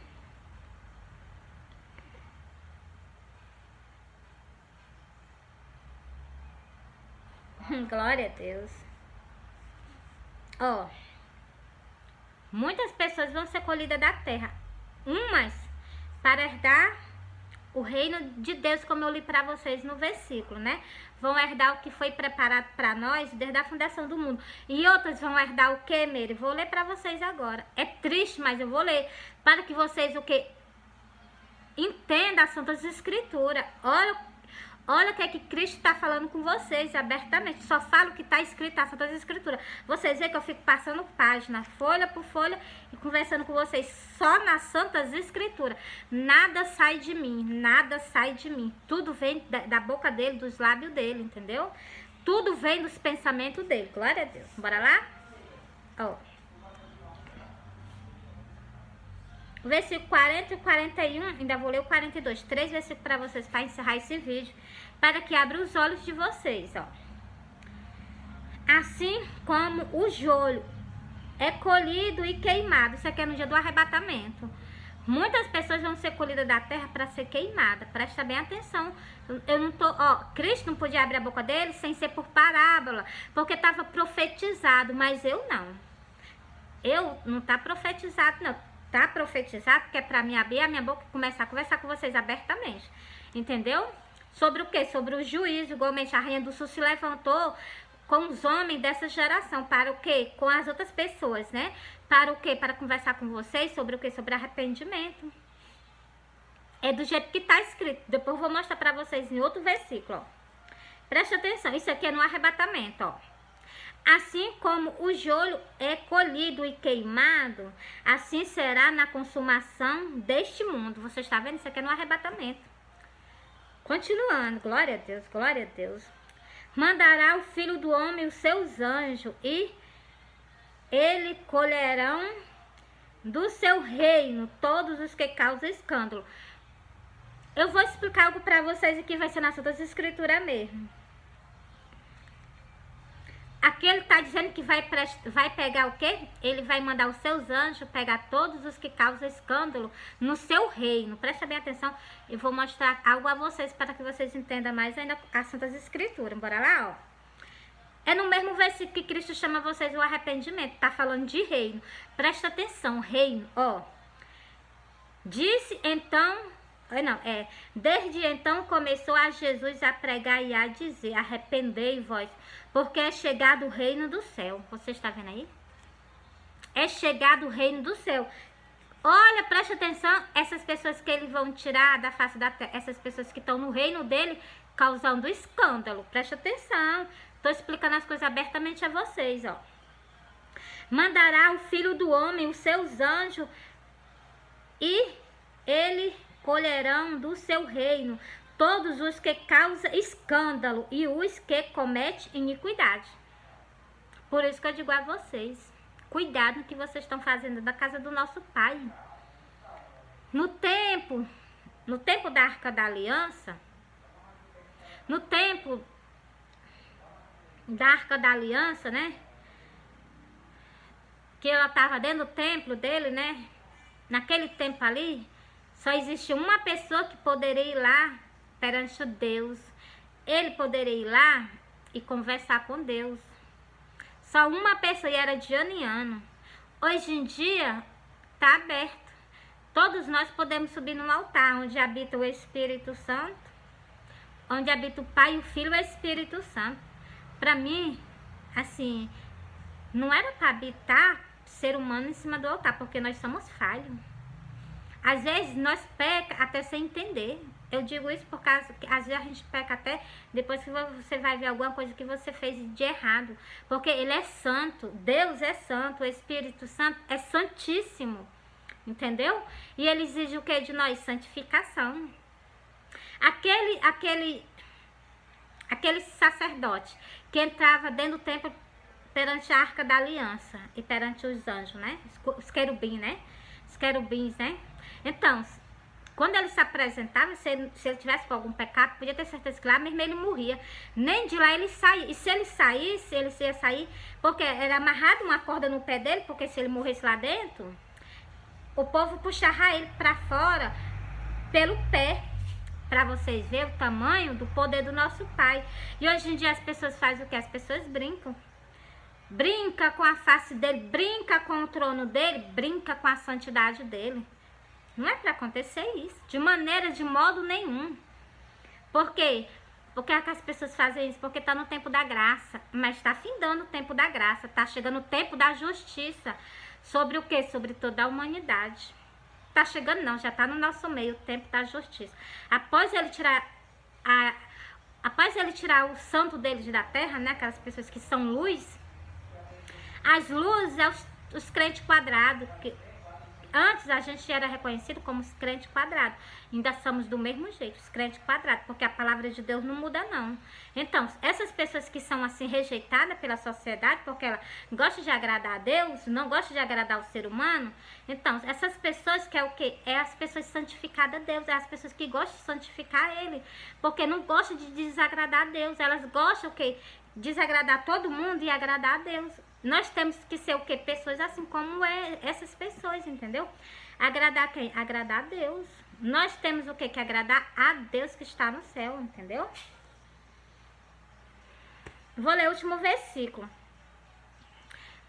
Glória a Deus. Ó. Muitas pessoas vão ser colhidas da terra. Umas para herdar o reino de Deus, como eu li para vocês no versículo, né? Vão herdar o que foi preparado para nós desde a fundação do mundo. E outras vão herdar o que, Meire? Vou ler para vocês agora. É triste, mas eu vou ler para que vocês o que? Entendam as Santas Escrituras. Olha o que é que Cristo está falando com vocês abertamente. Só falo o que está escrito nas Santas Escrituras. Vocês veem que eu fico passando página, folha por folha, e conversando com vocês só nas Santas Escrituras. Nada sai de mim, nada sai de mim. Tudo vem da boca dele, dos lábios dele, entendeu? Tudo vem dos pensamentos dele. Glória a Deus. Bora lá? Ó. Versículo 40 e 41, ainda vou ler o 42. 3 versículos para vocês, para encerrar esse vídeo, para que abra os olhos de vocês, ó. Assim como o joio é colhido e queimado, isso aqui é no dia do arrebatamento. Muitas pessoas vão ser colhidas da terra para ser queimada. Presta bem atenção. Eu não tô, ó, Cristo não podia abrir a boca dele sem ser por parábola, porque estava profetizado, mas eu não. Eu não tá profetizado, não. Tá profetizado, porque é pra mim abrir a minha boca e começar a conversar com vocês abertamente. Entendeu? Sobre o quê? Sobre o juízo. Igualmente a rainha do sul se levantou com os homens dessa geração. Para o quê? Com as outras pessoas, né? Para o quê? Para conversar com vocês sobre o quê? Sobre arrependimento. É do jeito que tá escrito. Depois eu vou mostrar pra vocês em outro versículo, ó. Presta atenção. Isso aqui é no arrebatamento, ó. Assim como o joio é colhido e queimado, assim será na consumação deste mundo. Você está vendo? Isso aqui é no arrebatamento. Continuando. Glória a Deus, glória a Deus. Mandará o Filho do Homem os seus anjos e ele colherão do seu reino todos os que causam escândalo. Eu vou explicar algo para vocês aqui, vai ser nas Santas Escrituras mesmo. Aqui ele está dizendo que vai pegar o quê? Ele vai mandar os seus anjos pegar todos os que causam escândalo no seu reino. Presta bem atenção. Eu vou mostrar algo a vocês para que vocês entendam mais ainda as Santas Escrituras. Bora lá, ó. É no mesmo versículo que Cristo chama vocês o arrependimento. Está falando de reino. Presta atenção, reino, ó. Disse então... Desde então começou a Jesus a pregar e a dizer: arrependei-vos, porque é chegado o reino do céu. Você está vendo aí? É chegado o reino do céu. Olha, preste atenção, essas pessoas que ele vão tirar da face da terra, essas pessoas que estão no reino dele, causando escândalo. Preste atenção, estou explicando as coisas abertamente a vocês, ó. Mandará o Filho do Homem os seus anjos e ele colherão do seu reino todos os que causam escândalo e os que cometem iniquidade. Por isso que eu digo a vocês, cuidado no que vocês estão fazendo da casa do nosso Pai. No tempo da Arca da Aliança, né? Que ela estava dentro do templo dele, né? Naquele tempo ali, só existia uma pessoa que poderia ir lá perante Deus. Ele poderia ir lá e conversar com Deus. Só uma pessoa, e era de ano em ano. Hoje em dia, está aberto. Todos nós podemos subir no altar, onde habita o Espírito Santo, onde habita o Pai, o Filho e o Espírito Santo. Para mim, assim, não era para habitar ser humano em cima do altar, porque nós somos falhos. Às vezes nós peca até sem entender. Eu digo isso por causa que às vezes a gente peca até depois que você vai ver alguma coisa que você fez de errado. Porque ele é santo, Deus é santo, o Espírito Santo é santíssimo. Entendeu? E ele exige o que de nós? Santificação. Aquele sacerdote que entrava dentro do templo perante a Arca da Aliança e perante os anjos, né? Os querubins, né? Os querubins, né? Então, quando ele se apresentava, se ele tivesse com algum pecado, podia ter certeza que lá mesmo ele morria. Nem de lá ele saía. E se ele saísse, ele ia sair, porque era amarrado uma corda no pé dele, porque se ele morresse lá dentro, o povo puxava ele para fora pelo pé. Para vocês verem o tamanho do poder do nosso Pai. E hoje em dia as pessoas fazem o que? As pessoas brincam. Brinca com a face dele, brinca com o trono dele, brinca com a santidade dele. Não é para acontecer isso, de modo nenhum. Por quê? Porque é que as pessoas fazem isso? Porque está no tempo da graça, mas está findando o tempo da graça, está chegando o tempo da justiça. Sobre o quê? Sobre toda a humanidade. Tá chegando não, já tá no nosso meio o tempo da justiça. Após ele tirar o santo deles da terra, né, aquelas pessoas que são luz, as luzes é os crentes quadrados, que antes a gente era reconhecido como os crentes quadrados. Ainda somos do mesmo jeito, os crentes quadrados, porque a palavra de Deus não muda não. Então, essas pessoas que são assim rejeitadas pela sociedade, porque ela gosta de agradar a Deus, não gosta de agradar o ser humano, então, essas pessoas que é o quê? É as pessoas santificadas a Deus, é as pessoas que gostam de santificar Ele, porque não gostam de desagradar a Deus, elas gostam o quê? Desagradar todo mundo e agradar a Deus. Nós temos que ser o quê? Pessoas assim como essas pessoas, entendeu? Agradar quem? Agradar a Deus. Nós temos o quê? Que agradar a Deus que está no céu, entendeu? Vou ler o último versículo.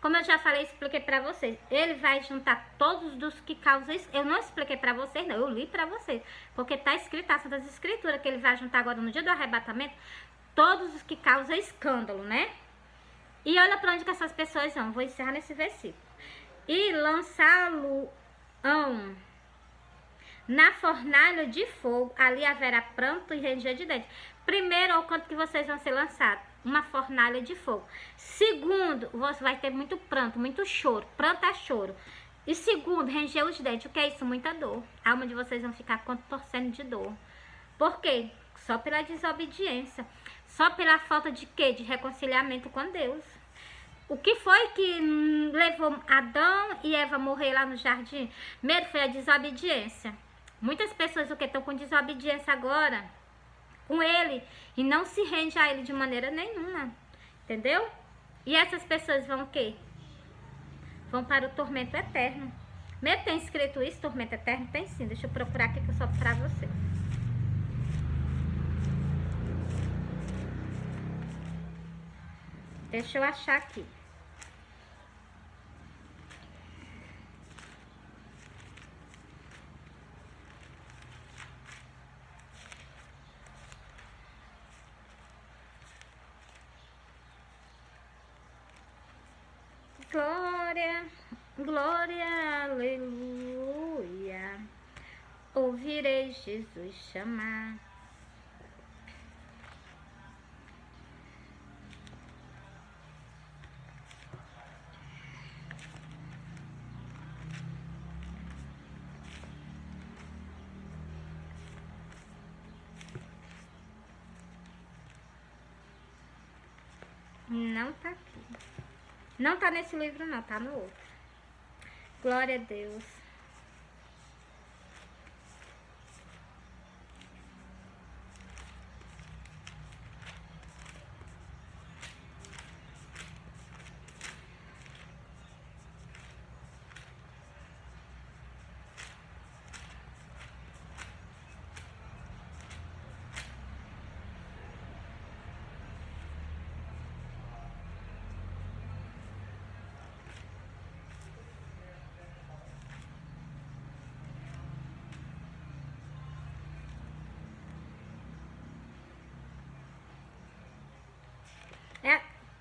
Como eu já falei, expliquei pra vocês. Ele vai juntar todos dos que causam isso. Eu não expliquei pra vocês, não. Eu li pra vocês. Porque tá escrito, tá das escrituras, que ele vai juntar agora no dia do arrebatamento, todos os que causam escândalo, né? E olha para onde que essas pessoas vão. Vou encerrar nesse versículo. E lançá-lo-ão na fornalha de fogo. Ali haverá pranto e ranger de dentes. Primeiro, ao quanto que vocês vão ser lançados? Uma fornalha de fogo. Segundo, você vai ter muito pranto, muito choro. Pranto é choro. E segundo, ranger os dentes. O que é isso? Muita dor. A alma de vocês vão ficar contorcendo de dor. Por quê? Só pela desobediência. Só pela falta de quê? De reconciliamento com Deus. O que foi que levou Adão e Eva a morrer lá no jardim? Primeiro foi a desobediência. Muitas pessoas o que estão com desobediência agora com ele e não se rende a ele de maneira nenhuma. Entendeu? E essas pessoas vão o quê? Vão para o tormento eterno. Mesmo tem escrito isso, tormento eterno? Tem sim. Deixa eu procurar aqui que eu solto para você. Deixa eu achar aqui. Glória, glória, aleluia. Ouvirei Jesus chamar. Não tá aqui. Não tá nesse livro não, tá no outro. Glória a Deus.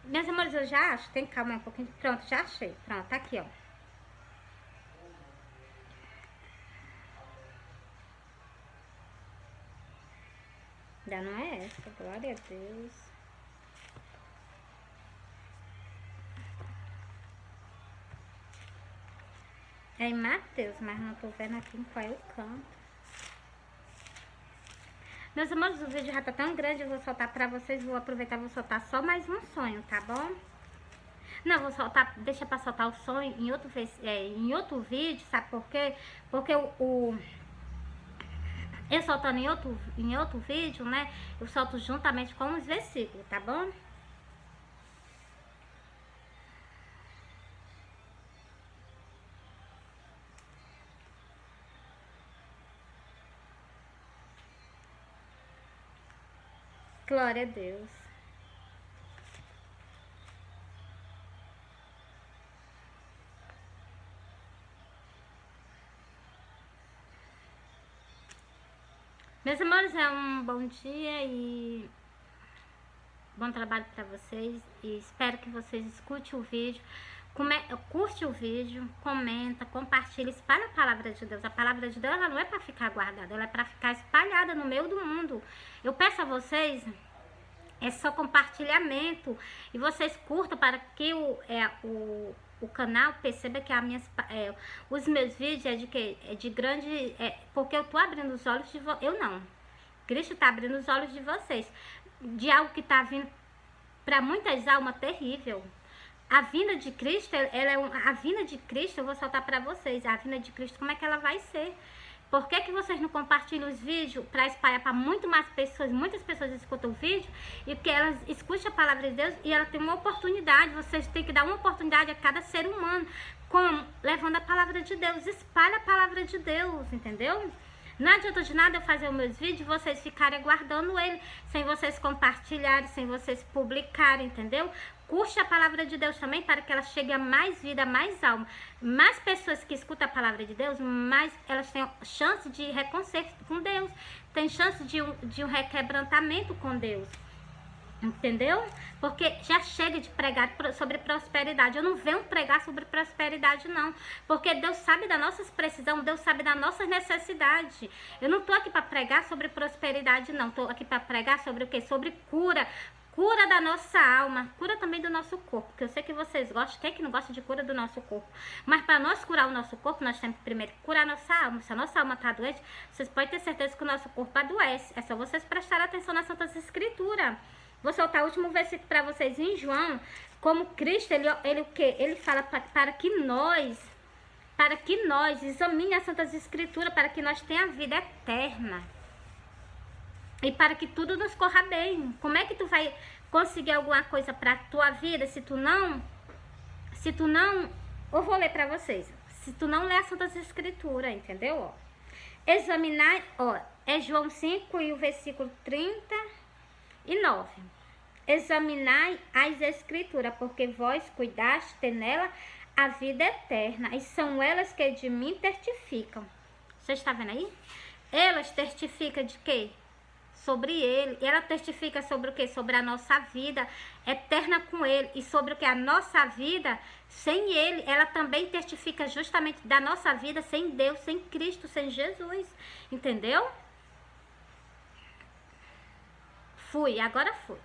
Meus amores, eu já acho. Tem calma um pouquinho. Pronto, já achei. Pronto, tá aqui, ó. Ainda não é essa. Glória a Deus. É em Mateus, mas não tô vendo aqui em qual é o canto. Meus amores, o vídeo já tá tão grande, eu vou soltar pra vocês, vou aproveitar e vou soltar só mais um sonho, tá bom? Não, vou soltar, deixa pra soltar o som em outro vídeo, sabe por quê? Porque eu soltando em outro vídeo, né? Eu solto juntamente com os versículos, tá bom? Glória a Deus. Meus amores, é um bom dia e bom trabalho para vocês. E espero que vocês escutem o vídeo, curte o vídeo, comenta, compartilha, espalha a palavra de Deus. A palavra de Deus ela não é para ficar guardada, ela é para ficar espalhada no meio do mundo. Eu peço a vocês, é só compartilhamento, e vocês curtam para que o canal perceba que os meus vídeos é de que é de grande, porque eu tô abrindo os olhos de eu não. Cristo tá abrindo os olhos de vocês de algo que tá vindo para muitas almas terrível. A vinda de Cristo, a vinda de Cristo, eu vou soltar para vocês. A vinda de Cristo, como é que ela vai ser? Por que vocês não compartilham os vídeos para espalhar para muito mais pessoas? Muitas pessoas escutam o vídeo e que elas escutam a palavra de Deus e ela tem uma oportunidade. Vocês têm que dar uma oportunidade a cada ser humano. Como? Levando a palavra de Deus. Espalha a palavra de Deus, entendeu? Não adianta de nada eu fazer os meus vídeos e vocês ficarem guardando ele, sem vocês compartilharem, sem vocês publicarem, entendeu? Curte a palavra de Deus também para que ela chegue a mais vida, a mais alma. Mais pessoas que escutam a palavra de Deus, mais elas têm chance de reconcerto com Deus. Tem chance de um requebrantamento com Deus. Entendeu? Porque já chega de pregar sobre prosperidade. Eu não venho pregar sobre prosperidade, não. Porque Deus sabe da nossas precisões, Deus sabe da nossas necessidades. Eu não tô aqui para pregar sobre prosperidade, não. Tô aqui para pregar sobre o quê? Sobre cura. Cura da nossa alma, cura também do nosso corpo, porque eu sei que vocês gostam, quem é que não gosta de cura do nosso corpo? Mas para nós curar o nosso corpo, nós temos que primeiro curar a nossa alma. Se a nossa alma está doente, vocês podem ter certeza que o nosso corpo adoece. É só vocês prestarem atenção nas Santas Escrituras. Vou soltar o último versículo para vocês em João, como Cristo, ele o quê? Ele fala para que nós examine as Santas Escrituras, para que nós tenhamos a vida eterna. E para que tudo nos corra bem. Como é que tu vai conseguir alguma coisa para a tua vida se tu não, eu vou ler para vocês. Se tu não ler as Santas Escrituras, entendeu? Ó, examinar, ó, é João 5 e o versículo 39. Examinai as Escrituras, porque vós cuidaste nela a vida eterna, e são elas que de mim testificam. Você está vendo aí? Elas testificam de quê? Sobre ele. E ela testifica sobre o quê? Sobre a nossa vida eterna com ele. E sobre o que? A nossa vida sem ele. Ela também testifica justamente da nossa vida sem Deus, sem Cristo, sem Jesus. Entendeu? Agora fui.